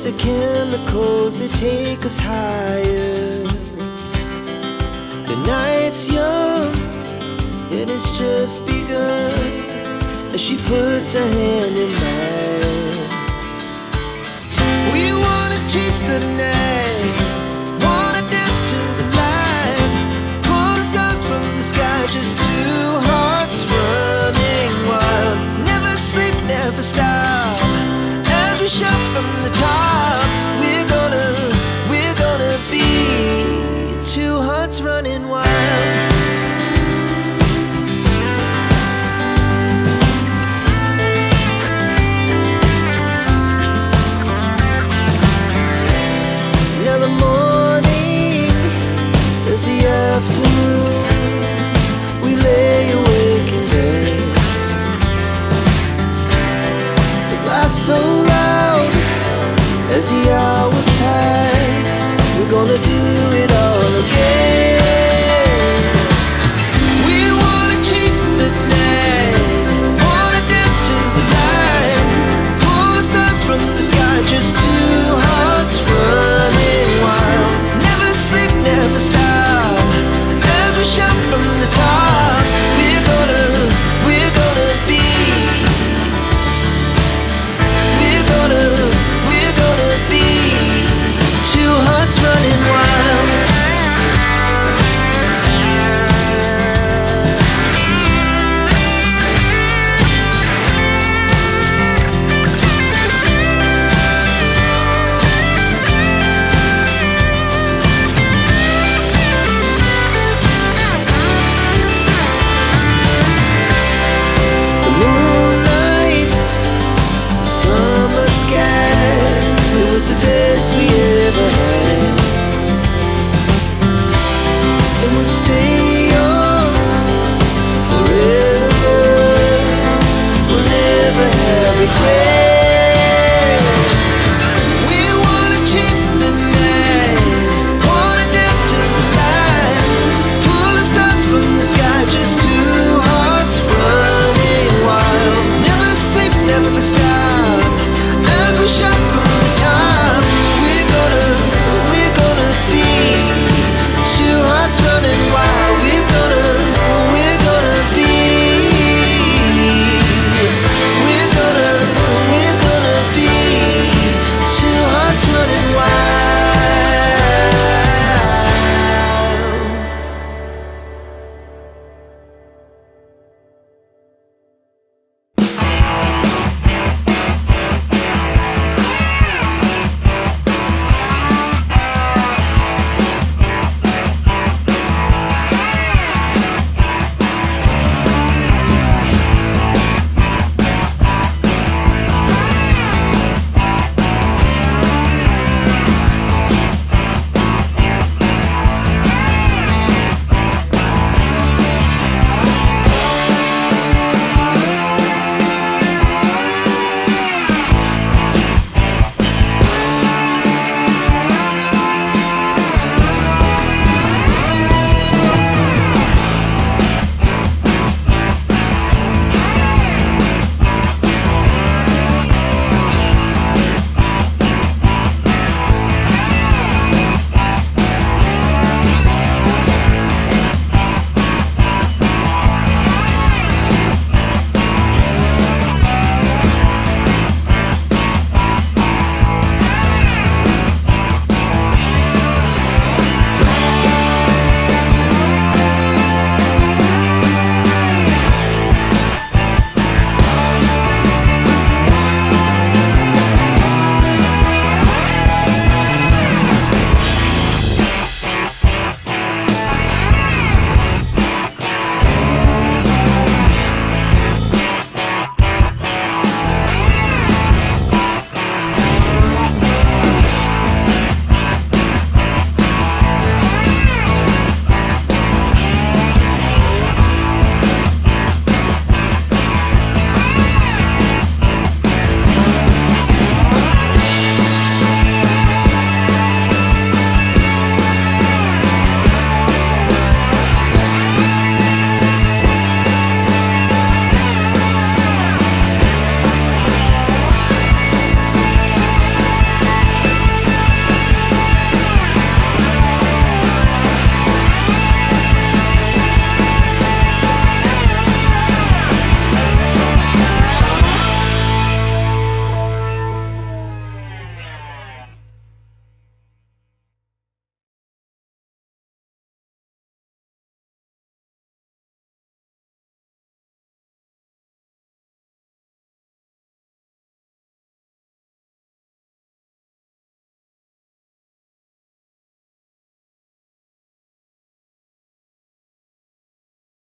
the chemicals that take us higher. The night's young, it has just begun, as she puts her hand in mine. We wanna chase the night, wanna dance to the light, pull the stars from the sky, just two hearts running wild. Never sleep, never stop, as we shout from the top. We're gonna be two hearts running wild. Now the morning is the afternoon, we lay awake in bed. The laughs so loud as the hours pass, we're gonna do it all again. We wanna chase the night, wanna dance to the light, pull the stars from the sky, just two hearts running wild. Never sleep, never stop, as we shout from the top. We're gonna be, we're gonna be two hearts running wild. The moonlight, summer sky, it was the best we ever had. And we'll stay young forever, we'll never have regrets. We wanna chase the night, wanna dance to the light, pull the stars from the sky, just two hearts running wild. Never sleep, never stop,